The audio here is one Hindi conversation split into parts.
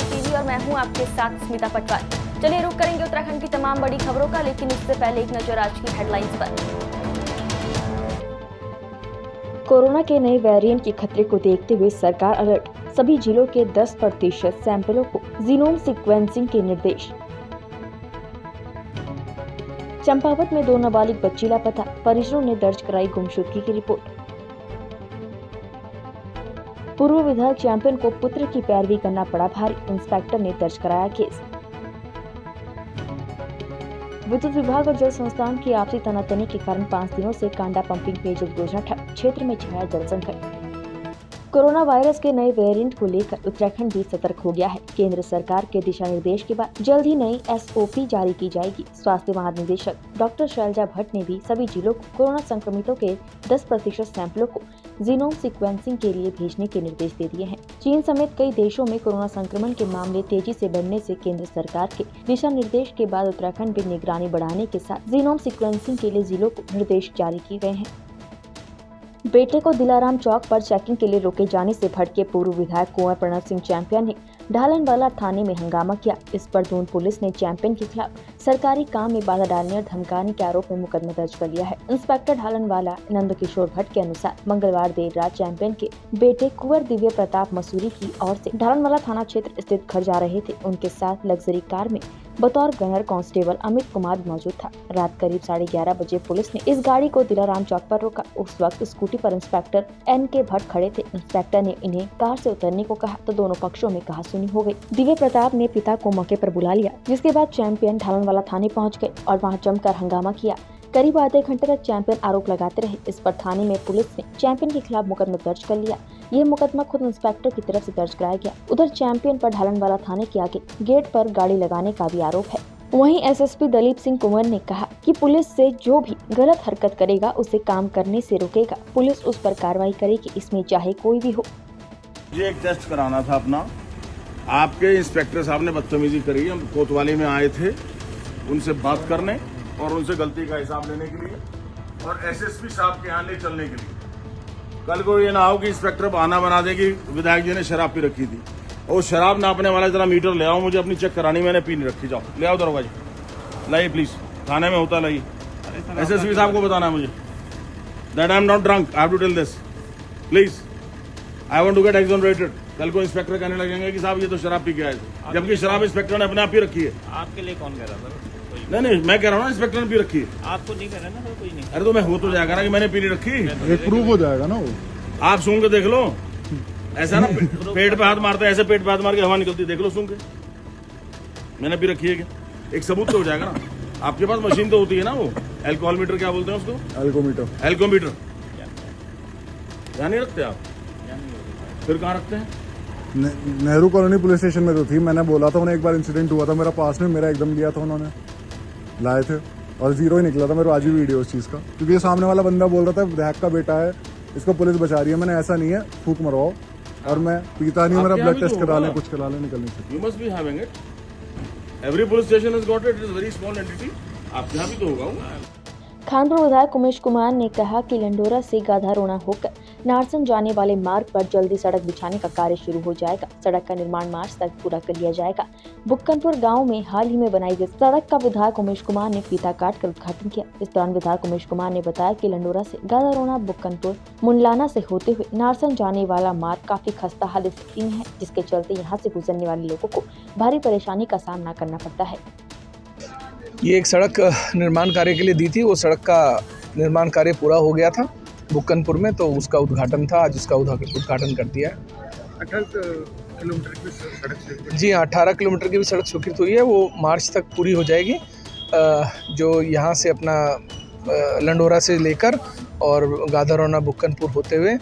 स्टार टीवी और मैं हूं आपके साथ स्मिता पटवार। चलिए रुक करेंगे उत्तराखंड की तमाम बड़ी खबरों का, लेकिन उससे पहले एक नजर आज की हेडलाइंस पर। कोरोना के नए वेरिएंट के खतरे को देखते हुए सरकार अलर्ट, सभी जिलों के 10% सैंपलों को जीनोम सीक्वेंसिंग के निर्देश। चंपावत में 2 नाबालिग बच्ची लापता, परिजनों ने दर्ज कराई गुमशुदगी की रिपोर्ट। पूर्व विधायक चैंपियन को पुत्र की पैरवी करना पड़ा भारी, इंस्पेक्टर ने दर्ज कराया केस। विद्युत विभाग और जल संस्थान की आपसी तनातनी के कारण 5 दिनों से कांडा पंपिंग पेयजल योजना ठप, क्षेत्र में छाया जल संकट। कोरोना वायरस के नए वेरिएंट को लेकर उत्तराखंड भी सतर्क हो गया है। केंद्र सरकार के दिशा निर्देश के बाद जल्द ही नई SOP जारी की जाएगी। स्वास्थ्य महानिदेशक डॉक्टर शैलजा भट्ट ने भी सभी जिलों को कोरोना संक्रमितों के 10% सैंपलों को जीनोम सीक्वेंसिंग के लिए भेजने के निर्देश दे दिए हैं। चीन समेत कई देशों में कोरोना संक्रमण के मामले तेजी से बढ़ने से केंद्र सरकार के दिशा निर्देश के बाद उत्तराखंड भी निगरानी बढ़ाने के साथ जीनोम सीक्वेंसिंग के लिए जिलों को निर्देश जारी किए गए हैं। बेटे को दिलाराम चौक पर चेकिंग के लिए रोके जाने से भड़के पूर्व विधायक कुंवर प्रणव सिंह चैंपियन ने ढालनवाला थाने में हंगामा किया। इस पर दून पुलिस ने चैंपियन के खिलाफ सरकारी काम में बाधा डालने और धमकाने के आरोप में मुकदमा दर्ज कर लिया है। इंस्पेक्टर ढालनवाला नंद किशोर भट्ट के अनुसार मंगलवार देर रात चैंपियन के बेटे कुंवर दिव्य प्रताप मसूरी की ओर से ढालनवाला थाना क्षेत्र स्थित घर जा रहे थे। उनके साथ लग्जरी कार में बतौर गनर कांस्टेबल अमित कुमार मौजूद था। रात करीब 11:30 बजे पुलिस ने इस गाड़ी को दिलाराम चौक पर रोका। उस वक्त स्कूटी पर इंस्पेक्टर NK भट्ट खड़े थे। इंस्पेक्टर ने इन्हें कार से उतरने को कहा तो दोनों पक्षों में कहासुनी हो गई। दिव्य प्रताप ने पिता को मौके पर बुला लिया, जिसके बाद चैंपियन ढालनवाला थाने पहुंच गए और वहां जमकर हंगामा किया। करीब आधे घंटे तक चैंपियन आरोप लगाते रहे। इस पर थाने में पुलिस ने चैंपियन के खिलाफ मुकदमा दर्ज कर लिया। ये मुकदमा खुद इंस्पेक्टर की तरफ से दर्ज कराया गया। उधर चैंपियन पर ढालनवाला थाने के आगे गेट पर गाड़ी लगाने का भी आरोप है। वहीं SSP दलीप सिंह कुंवर ने कहा कि पुलिस से जो भी गलत हरकत करेगा उसे काम करने से रोकेगा। पुलिस उस पर कार्रवाई करेगी, इसमें चाहे कोई भी हो। ये एक टेस्ट कराना था अपना। आपके इंस्पेक्टर साहब ने बदतमीजी करी। हम कोतवाली में आए थे उनसे बात करने और उनसे गलती का हिसाब लेने के लिए और SSP साहब के यहाँ ले चलने के लिए। कल को ये ना हो कि इंस्पेक्टर बहाना बना दे कि विधायक जी ने शराब पी रखी थी और शराब नापने वाला जरा मीटर ले आओ, मुझे अपनी चेक करानी, मैंने पी नहीं रखी। जाओ ले आओ दरोगा जी, लाइए प्लीज, थाने में होता लाइए। SSP साहब को बताना है मुझे that I am not drunk, I have to tell this please, I want to get exonerated. कल को इंस्पेक्टर कहने लगेंगे कि साहब ये तो शराब पी के आए थे, जबकि शराब इंस्पेक्टर ने अपने आप ही रखी है। आपके लिए कौन कह रहा था? नहीं, मैं कह रहा हूँ ना इंस्पेक्टर ने पी रखी है। आपको नहीं कह रहा ना सर, कोई नहीं। अरे तो मैं हो तो जाएगा ना कि मैंने पी नहीं रखी, एक प्रूफ हो जाएगा ना वो। आप सुन के देख लो। ऐसा ना पेट पे हाथ मारते हैं, ऐसे पेट पे हाथ मार के हवा निकलती, देख लो सुन के मैंने पी रखी है क्या, एक सबूत तो हो जाएगा ना। आपके पास मशीन तो होती है ना, वो अल्कोहल मीटर क्या बोलते हैं उसको, एल्कोमीटर। ध्यान नहीं रखते आप? फिर कहाँ रखते हैं? नेहरू कॉलोनी पुलिस स्टेशन में तो थी। मैंने बोला था उन्हें, एक बार इंसिडेंट हुआ था मेरा पास में, मेरा एकदम लिया था उन्होंने, लाए थे और 0 ही निकला था। मेरे आज भी वीडियो उस चीज़ का, क्योंकि ये सामने वाला बंदा बोल रहा था विधायक का बेटा है, इसको पुलिस बचा रही है। मैंने ऐसा नहीं है, फूक मरवाओ, और मैं पीता नहीं, मेरा ब्लड टेस्ट करा लें, कुछ करा लें, निकल नहीं सकती। You must be having it, every police station has got it, it is very small entity. आपके यहाँ भी तो होगा। खानपुर विधायक उमेश कुमार ने कहा कि लंडोरा से गाधारोना होकर नारसन जाने वाले मार्ग पर जल्दी सड़क बिछाने का कार्य शुरू हो जाएगा। सड़क का निर्माण मार्च तक पूरा कर लिया जाएगा। बुक्कनपुर गांव में हाल ही में बनाई गई सड़क का विधायक उमेश कुमार ने फीता काट कर उद्घाटन किया। इस दौरान विधायक उमेश कुमार ने बताया कि लंडोरा से गाधारोना, बुक्कनपुर, मुंडलाना से होते हुए नारसन जाने वाला मार्ग काफी खस्ता हालत में है, जिसके चलते यहाँ से गुजरने वाले लोगों को भारी परेशानी का सामना करना पड़ता है। ये एक सड़क निर्माण कार्य के लिए दी थी, वो सड़क का निर्माण कार्य पूरा हो गया था बुक्कनपुर में, तो उसका उद्घाटन था, आज उसका उद्घाटन कर दिया है। 18 किलोमीटर की सड़क, जी हाँ, 18 किलोमीटर की भी सड़क स्वीकृत हुई है, वो मार्च तक पूरी हो जाएगी। जो यहाँ से अपना लंडोरा से लेकर और गाधारोना, बुक्कनपुर होते हुए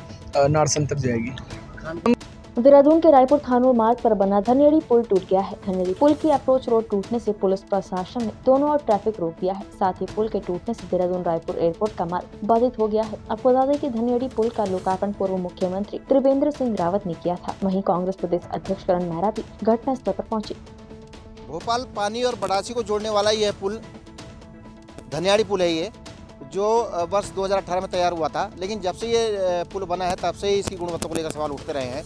नारसन तक जाएगी। देहरादून के रायपुर थानोर मार्ग पर बना धनेड़ी पुल टूट गया है। धनेड़ी पुल की अप्रोच रोड टूटने से पुलिस प्रशासन ने दोनों ओर ट्रैफिक रोक दिया है। साथ ही पुल के टूटने से देहरादून रायपुर एयरपोर्ट का मार्ग बाधित हो गया है। आपको बता दें कि धनेड़ी पुल का लोकार्पण पूर्व मुख्यमंत्री त्रिवेंद्र सिंह रावत ने किया था। वहीं कांग्रेस प्रदेश अध्यक्ष करण मेहरा भी घटना स्थल पर पहुँचे। भोपाल पानी और बड़ासी को जोड़ने वाला यह पुल धनियाड़ी पुल है, ये जो वर्ष 2018 में तैयार हुआ था, लेकिन जब से ये पुल बना है तब से ही इसकी गुणवत्ता को लेकर सवाल उठते रहे हैं।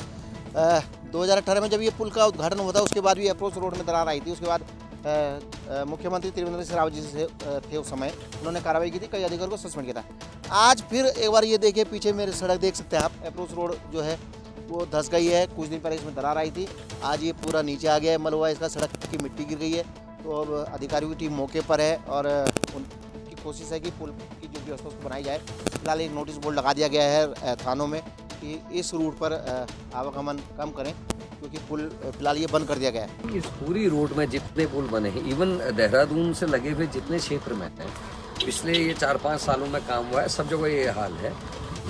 2018 में जब ये पुल का उद्घाटन हुआ था उसके बाद भी अप्रोच रोड में दरार आई थी। उसके बाद मुख्यमंत्री त्रिवेंद्र सिंह रावत जी से थे उस समय, उन्होंने कार्रवाई की थी, कई अधिकारियों को सस्पेंड किया था। आज फिर एक बार ये देखिए, पीछे मेरे सड़क देख सकते हैं आप, अप्रोच रोड जो है वो धंस गई है। कुछ दिन पहले इसमें दरार आई थी, आज ये पूरा नीचे आ गया है मलबा इसका, सड़क की मिट्टी गिर गई है। तो अब अधिकारियों की टीम मौके पर है और उनकी कोशिश है कि पुल की जो व्यवस्था उसको बनाई जाए। फिलहाल एक नोटिस बोर्ड लगा दिया गया है थानों में कि इस रूट पर आवागमन कम करें, क्योंकि पुल फिलहाल ये बंद कर दिया गया है। इस पूरी रोड में जितने पुल बने हैं, इवन देहरादून से लगे हुए जितने क्षेत्र में हैं, पिछले ये 4-5 सालों में काम हुआ है, सब जगह ये हाल है।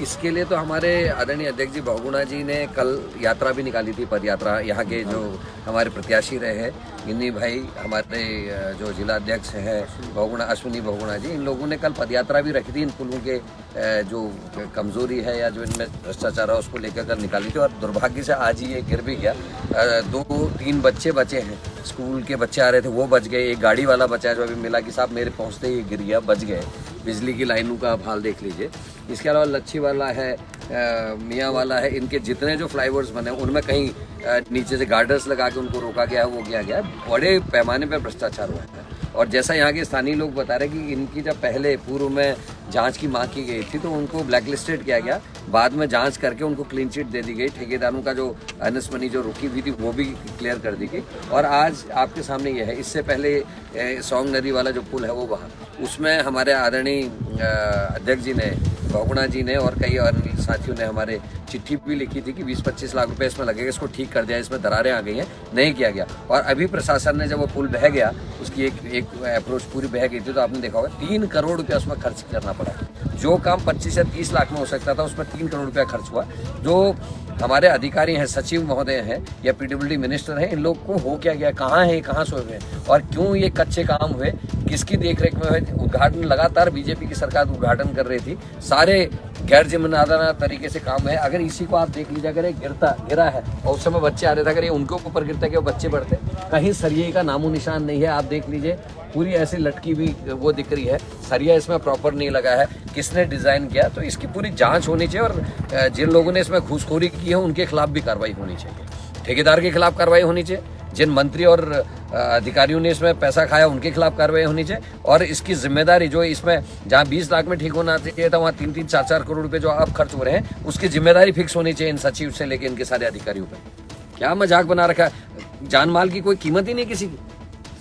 इसके लिए तो हमारे आदरणीय अध्यक्ष जी बहुगुणा जी ने कल यात्रा भी निकाली थी, पद यात्रा। यहाँ के जो हमारे प्रत्याशी रहे हैं गिन्नी भाई, हमारे जो जिला अध्यक्ष हैं बहुगुणा, अश्विनी बहुगुणा जी, इन लोगों ने कल पदयात्रा भी रखी थी। इन पुलों के जो कमजोरी है या जो इनमें भ्रष्टाचार है उसको लेकर कल निकाली थी, और दुर्भाग्य से आज ही ये गिर भी गया। 2-3 बच्चे बचे हैं, स्कूल के बच्चे आ रहे थे, वो बच गए। एक गाड़ी वाला बचा है जो अभी मिला कि साहब मेरे पहुँचते ही गिर गया, बच गए। बिजली की लाइनों का आप हाल देख लीजिए। इसके अलावा लच्छी वाला है, मियाँ वाला है, इनके जितने जो फ्लाईओवर्स बने उनमें कहीं नीचे से गार्डर्स लगा के उनको रोका गया है, वो किया गया है। बड़े पैमाने पर भ्रष्टाचार हुआ है। और जैसा यहाँ के स्थानीय लोग बता रहे हैं कि इनकी जब पहले पूर्व में जांच की मांग की गई थी तो उनको ब्लैक लिस्टेड किया गया, बाद में जांच करके उनको क्लीन चिट दे दी गई। ठेकेदारों का जो अर्नेस्ट मनी जो रुकी हुई थी वो भी क्लियर कर दी गई, और आज आपके सामने ये है। इससे पहले सौंग नदी वाला जो पुल है वो वहाँ, उसमें हमारे आदरणीय अध्यक्ष जी ने, बहुगुणा जी ने और कई और साथियों ने हमारे चिट्ठी भी लिखी थी कि 20-25 लाख रुपए इसमें लगेगा, इसको ठीक कर दिया, इसमें दरारें आ गई हैं, नहीं किया गया। और अभी प्रशासन ने जब वो पुल बह गया, उसकी एक अप्रोच पूरी बह गई थी, तो आपने देखा होगा 3 करोड़ रुपया उसमें खर्च करना पड़ा। जो काम 25 या 30 लाख में हो सकता था उसमें 3 करोड़ रुपया खर्च हुआ। जो हमारे अधिकारी हैं, सचिव महोदय हैं या पीडब्ल्यूडी मिनिस्टर हैं, इन लोग को हो क्या गया, कहाँ है, कहाँ सोए हुए हैं, और क्यों ये कच्चे काम हुए, किसकी देखरेख में हुए। उद्घाटन लगातार बीजेपी की सरकार उद्घाटन कर रही थी, सारे गैर जिम्मेदाराना तरीके से काम है। अगर इसी को आप देख लीजिए, अगर एक गिरा है और उस समय बच्चे आ रहे थे, अगर ये उनके ऊपर गिरता कि वो बच्चे बढ़ते, कहीं सरिये का नामो निशान नहीं है। आप देख लीजिए, पूरी ऐसी लटकी भी वो दिख रही है, सरिया इसमें प्रॉपर नहीं लगा है, किसने डिज़ाइन किया। तो इसकी पूरी जांच होनी चाहिए, और जिन लोगों ने इसमें घूसखोरी की है उनके खिलाफ भी कार्रवाई होनी चाहिए, ठेकेदार के खिलाफ कार्रवाई होनी चाहिए, जिन मंत्री और अधिकारियों ने इसमें पैसा खाया उनके खिलाफ कार्रवाई होनी चाहिए, और इसकी जिम्मेदारी जो इसमें जहाँ 20 लाख में ठीक होना चाहिए था वहाँ 3-3, 4-4 करोड़ रुपए जो अब खर्च हो रहे हैं, उसकी जिम्मेदारी फिक्स होनी चाहिए इन सचिव से लेकर इनके सारे अधिकारियों पर। क्या मजाक बना रखा है, जान माल की कोई कीमत ही नहीं किसी की।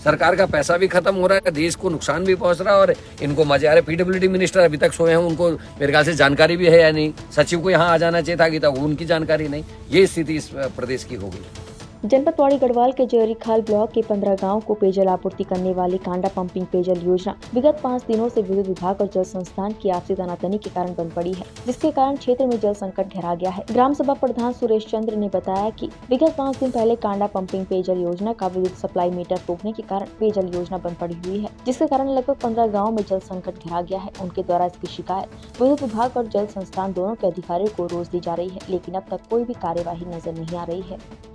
सरकार का पैसा भी खत्म हो रहा है, देश को नुकसान भी पहुंच रहा है, और इनको मजे आ रहे। पीडब्ल्यूडी मिनिस्टर अभी तक सोए हैं, उनको मेरे ख्याल से जानकारी भी है या नहीं, सचिव को यहाँ आ जाना चाहिए था कि था, उनकी जानकारी नहीं। ये स्थिति इस प्रदेश की हो गई। जनपद पौड़ी गढ़वाल के जयरीखाल ब्लॉक के 15 गांव को पेयजल आपूर्ति करने वाली कांडा पंपिंग पेयजल योजना विगत 5 दिनों से विद्युत विभाग और जल संस्थान की आपसी तनातनी के कारण बंद पड़ी है, जिसके कारण क्षेत्र में जल संकट गहरा गया है। ग्राम सभा प्रधान सुरेश चंद्र ने बताया कि विगत 5 दिन पहले कांडा पंपिंग पेयजल योजना का विद्युत सप्लाई मीटर टूटने के कारण पेयजल योजना बंद पड़ी हुई है, जिसके कारण लगभग 15 गाँव में जल संकट गहरा गया है। उनके द्वारा इसकी शिकायत विद्युत विभाग और जल संस्थान दोनों के अधिकारियों को रोज दी जा रही है, लेकिन अब तक कोई भी कार्यवाही नजर नहीं आ रही है।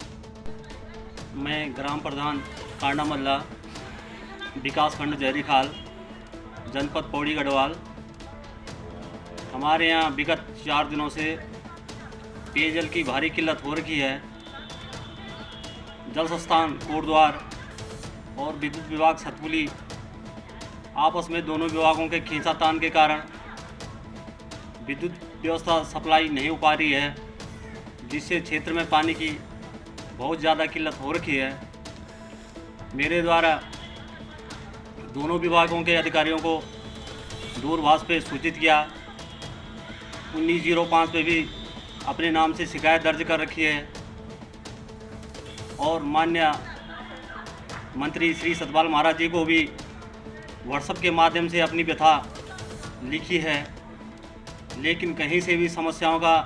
मैं ग्राम प्रधान कांडा मल्ला, विकास खंड जयरीखाल, जनपद पौड़ी गढ़वाल। हमारे यहाँ विगत 4 दिनों से पेयजल की भारी किल्लत हो रखी है। जल संस्थान कोटद्वार और विद्युत विभाग सतपुली आपस में दोनों विभागों के खींचातान के कारण विद्युत व्यवस्था सप्लाई नहीं हो पा रही है, जिससे क्षेत्र में पानी की बहुत ज़्यादा किल्लत हो रखी है। मेरे द्वारा दोनों विभागों के अधिकारियों को दूरभाष पे सूचित किया। 1905 पे भी अपने नाम से शिकायत दर्ज कर रखी है, और माननीय मंत्री श्री सतपाल महाराज जी को भी व्हाट्सएप के माध्यम से अपनी व्यथा लिखी है, लेकिन कहीं से भी समस्याओं का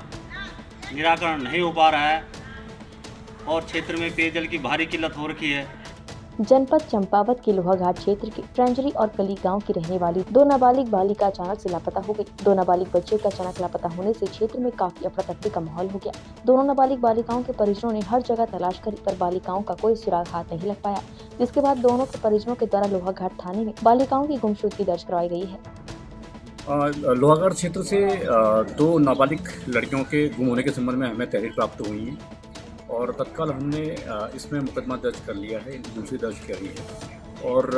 निराकरण नहीं हो पा रहा है, और क्षेत्र में पेयजल की भारी किल्लत हो रखी है। जनपद चंपावत के लोहाघाट क्षेत्र के ट्रेंजरी और कली गांव की रहने वाली 2 नाबालिग बालिका अचानक से लापता हो गई। 2 नाबालिग बच्चे के अचानक लापता होने से क्षेत्र में काफी अफरा तफरी का माहौल हो गया। दोनों नाबालिग बालिकाओं के परिजनों ने हर जगह तलाश करी, पर बालिकाओं का कोई सुराग हाथ नहीं लग पाया, जिसके बाद दोनों के परिजनों के द्वारा लोहाघाट थाने में बालिकाओं की गुमशुदगी दर्ज करवाई गई है। लोहाघाट क्षेत्र से 2 नाबालिग लड़कियों के गुम होने के संबंध में हमें तहरीर प्राप्त हुई है, और तत्काल हमने इसमें मुकदमा दर्ज कर लिया है, इनकी दूसरी दर्ज करी है और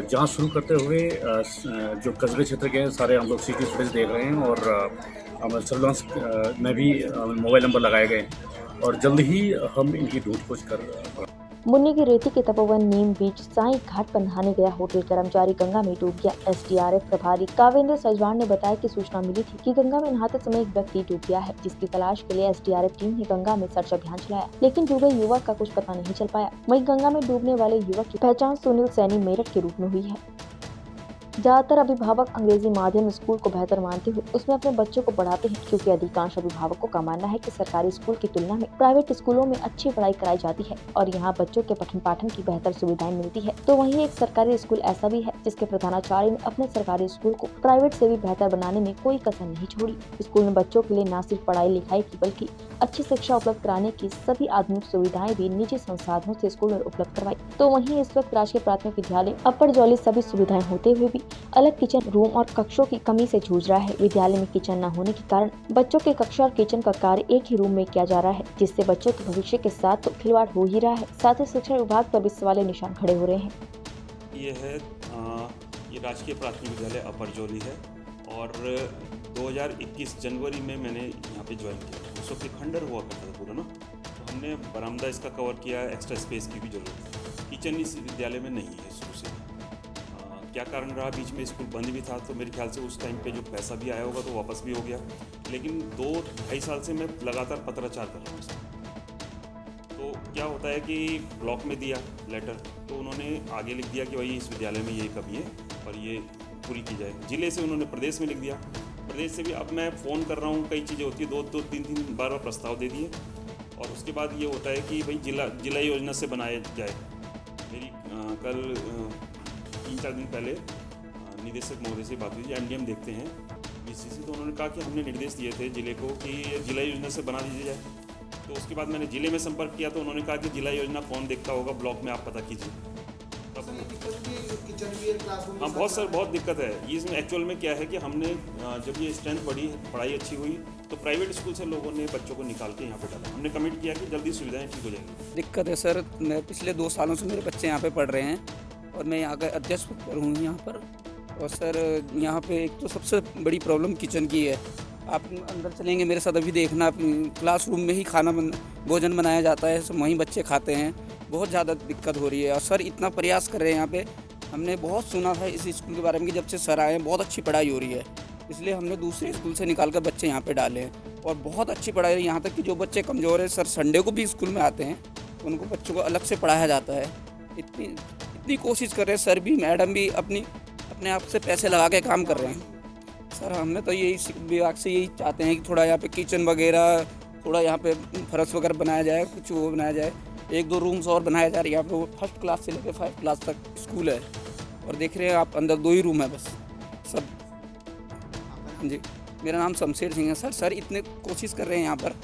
जांच शुरू करते हुए जो कस्बे क्षेत्र के सारे हम लोग सीटी फुटेज देख रहे हैं और हमारे सर्विलांस में भी मोबाइल नंबर लगाए गए हैं और जल्द ही हम इनकी ढूंढ-खोज कर मुन्नी की रेती के तपोवन नीम बीच साई घाट पर नहाने गया होटल कर्मचारी गंगा में डूब गया। एसडीआरएफ प्रभारी कावेंद्र सजवाण ने बताया कि सूचना मिली थी कि गंगा में नहाते समय एक व्यक्ति डूब गया है, जिसकी तलाश के लिए एसडीआरएफ टीम ने गंगा में सर्च अभियान चलाया, लेकिन डूबे युवक का कुछ पता नहीं चल पाया। वहीं गंगा में डूबने वाले युवक की पहचान सुनील सैनी मेरठ के रूप में हुई है। ज्यादातर अभिभावक अंग्रेजी माध्यम स्कूल को बेहतर मानते हुए उसमें अपने बच्चों को पढ़ाते हैं, क्योंकि अधिकांश अभिभावकों का मानना है कि सरकारी स्कूल की तुलना में प्राइवेट स्कूलों में अच्छी पढ़ाई कराई जाती है और यहाँ बच्चों के पठन पाठन की बेहतर सुविधाएं मिलती है। तो वहीं एक सरकारी स्कूल ऐसा भी है जिसके प्रधानाचार्य ने अपने सरकारी स्कूल को प्राइवेट से भी बेहतर बनाने में कोई कसर नहीं छोड़ी। स्कूल में बच्चों के लिए न सिर्फ पढ़ाई लिखाई की बल्कि अच्छी शिक्षा उपलब्ध कराने की सभी आधुनिक सुविधाएं भी निजी संसाधनों से स्कूल में उपलब्ध करवाई। तो वहीं इस वक्त राजकीय प्राथमिक विद्यालय अपर जौली सभी सुविधाएं होते हुए भी अलग किचन रूम और कक्षों की कमी से जूझ रहा है। विद्यालय में किचन न होने के कारण बच्चों के कक्षा और किचन का कार्य एक ही रूम में किया जा रहा है, जिससे बच्चों के भविष्य के साथ तो खिलवाड़ हो ही रहा है, साथ ही शिक्षा विभाग पर भी सवालिया निशान खड़े हो रहे हैं। ये राजकीय प्राथमिक विद्यालय अपर जौली है और 2021 जनवरी में मैंने यहाँ पे ज्वाइन किया। उस वक्त खंडर हुआ करता था पूरा ना, तो हमने बरामदा इसका कवर किया। एक्स्ट्रा स्पेस की भी जरूरत है। किचन इस विद्यालय में नहीं है शुरू से। क्या कारण रहा, बीच में स्कूल बंद भी था, तो मेरे ख्याल से उस टाइम पे जो पैसा भी आया होगा तो वापस भी हो गया। लेकिन 2-2.5 साल से मैं लगातार पत्राचार कर रहा हूँ। तो क्या होता है कि ब्लॉक में दिया लेटर, तो उन्होंने आगे लिख दिया कि भाई इस विद्यालय में ये कमी है और ये पूरी की जाए। जिले से उन्होंने प्रदेश में लिख दिया, प्रदेश से भी अब मैं फ़ोन कर रहा हूँ, कई चीज़ें होती है, 2-3 बार प्रस्ताव दे दिए और उसके बाद ये होता है कि भाई जिला योजना से बनाया जाए। मेरी कल 3-4 दिन पहले निदेशक महोदय से बात हुई, एमडीएम देखते हैं बीसीसी, तो उन्होंने कहा कि हमने निर्देश दिए थे जिले को कि ये जिला योजना से बना दीजिए जाए। तो उसके बाद मैंने जिले में संपर्क किया तो उन्होंने कहा कि जिला योजना कौन देखता होगा, ब्लॉक में आप पता कीजिए। हाँ, बहुत दिक्कत है। इसमें एक्चुअल में क्या है कि हमने जब ये स्ट्रेंथ बढ़ी, पढ़ाई अच्छी हुई, तो प्राइवेट स्कूल से लोगों ने बच्चों को निकाल के यहाँ पे डाला। हमने कमिट किया कि जल्दी सुविधाएं ठीक हो जाएंगी। दिक्कत है सर, मैं पिछले 2 सालों से मेरे बच्चे यहाँ पे पढ़ रहे हैं और मैं यहाँ का अध्यक्ष हूँ यहाँ पर। और सर यहाँ पे एक तो सबसे बड़ी प्रॉब्लम किचन की है। आप अंदर चलेंगे मेरे साथ, अभी देखना, क्लासरूम में ही भोजन बनाया जाता है, सब वहीं बच्चे खाते हैं। बहुत ज़्यादा दिक्कत हो रही है और सर इतना प्रयास कर रहे हैं यहाँ पे। हमने बहुत सुना था इस स्कूल के बारे में कि जब से सर आए हैं बहुत अच्छी पढ़ाई हो रही है, इसलिए हमने दूसरे स्कूल से निकाल कर बच्चे यहाँ पे डाले हैं और बहुत अच्छी पढ़ाई है। यहाँ तक कि जो बच्चे कमज़ोर हैं सर संडे को भी स्कूल में आते हैं, उनको बच्चों को अलग से पढ़ाया जाता है। इतनी कोशिश कर रहे हैं सर भी, मैडम भी अपने आप से पैसे लगा के काम कर रहे हैं। सर हमने तो यही विभाग से यही चाहते हैं कि थोड़ा यहाँ पे किचन वगैरह, थोड़ा यहाँ पे फर्श वगैरह बनाया जाए, कुछ वो बनाया जाए, 1-2 रूम्स और बनाया जा रही है। यहाँ पे वो 1st क्लास से लेकर 5th क्लास तक स्कूल है और देख रहे हैं आप अंदर 2 ही रूम है बस सब। जी, मेरा नाम शमशेर सिंह है सर। सर इतने कोशिश कर रहे हैं यहाँ पर।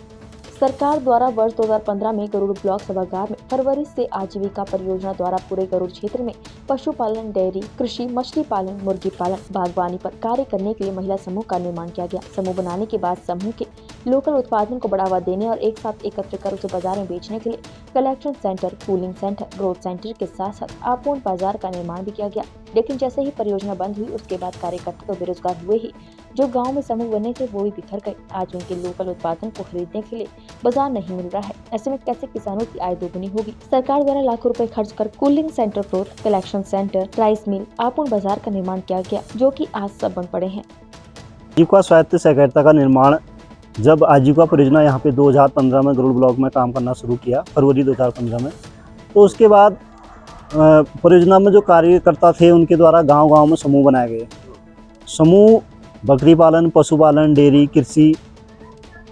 सरकार द्वारा वर्ष 2015 में गरुड़ ब्लॉक सभागार में फरवरी से आजीविका परियोजना द्वारा पूरे गरुड़ क्षेत्र में पशुपालन, डेयरी, कृषि, मछली पालन, मुर्गी पालन, बागवानी पर कार्य करने के लिए महिला समूह का निर्माण किया गया। समूह बनाने के बाद समूह के लोकल उत्पादन को बढ़ावा देने और एक साथ एकत्र कर उसे बाजार में बेचने के लिए collection centre, cooling centre, growth centre के साथ साथ आपूर्ण बाजार का निर्माण भी किया गया। लेकिन जैसे ही परियोजना बंद हुई उसके बाद कार्यकर्ता तो बेरोजगार हुए ही, जो गांव में समूह बने थे वो भी बिखर गए। आज उनके लोकल उत्पादन को खरीदने के लिए बाजार नहीं मिल रहा है। ऐसे में कैसे किसानों की आय दोगुनी होगी। सरकार द्वारा लाखों रुपए खर्च कर cooling centre, growth, collection centre, rice mill, आपूर्ण बाजार का निर्माण किया गया, जो कि आज सब बंद पड़े हैं। आजीविका स्वायत्त सहकारिता का निर्माण जब आजीविका परियोजना यहाँ पे 2015 में गरुड़ ब्लॉक में काम करना शुरू किया, फरवरी 2015 में, तो उसके बाद परियोजना में जो कार्यकर्ता थे उनके द्वारा गांव-गांव में समूह बनाए गए। समूह बकरी पालन, पशुपालन, डेयरी, कृषि,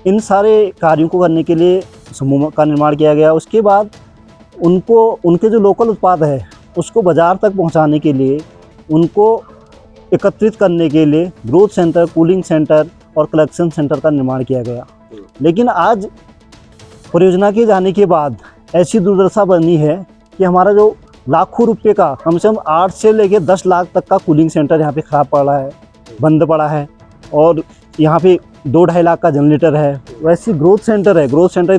इन सारे कार्यों को करने के लिए समूह का निर्माण किया गया। उसके बाद उनके जो लोकल उत्पाद है उसको बाज़ार तक पहुंचाने के लिए, उनको एकत्रित करने के लिए ग्रोथ सेंटर, कूलिंग सेंटर और कलेक्शन सेंटर का निर्माण किया गया। लेकिन आज परियोजना के जाने के बाद ऐसी दुर्दशा बनी है कि हमारा जो लाखों रुपए का, कम से कम 8 से लेकर 10 लाख तक का कूलिंग सेंटर यहाँ पे ख़राब पड़ा है, बंद पड़ा है। और यहाँ पे 2-2.5 लाख का जनरेटर है। वैसे ग्रोथ सेंटर है, ग्रोथ सेंटर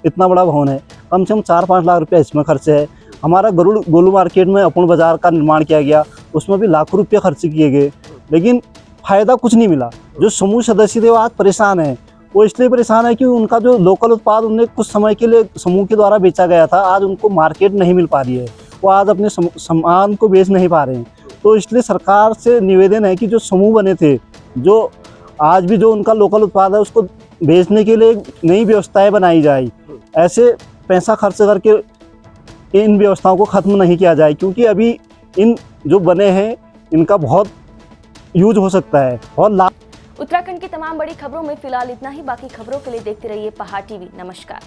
इतना बड़ा भवन है, कम से कम 4-5 लाख रुपया इसमें खर्च है। हमारा गोलू मार्केट में अपूर्ण बाज़ार का निर्माण किया गया, उसमें भी लाखों रुपये खर्च किए गए, लेकिन फ़ायदा कुछ नहीं मिला। जो समूह सदस्य थे वो आज परेशान हैं। वो इसलिए परेशान है कि उनका जो लोकल उत्पाद उन्हें कुछ समय के लिए समूह के द्वारा बेचा गया था, आज उनको मार्केट नहीं मिल पा रही है, वो आज अपने सामान को बेच नहीं पा रहे हैं। तो इसलिए सरकार से निवेदन है कि जो समूह बने थे, जो आज भी जो उनका लोकल उत्पाद है उसको बेचने के लिए नई व्यवस्थाएं बनाई जाए। ऐसे पैसा खर्च करके इन व्यवस्थाओं को ख़त्म नहीं किया जाए, क्योंकि अभी इन जो बने हैं इनका बहुत यूज हो सकता है और लाभ। उत्तराखंड की तमाम बड़ी खबरों में फिलहाल इतना ही। बाकी खबरों के लिए देखते रहिए पहाड़ टीवी। नमस्कार।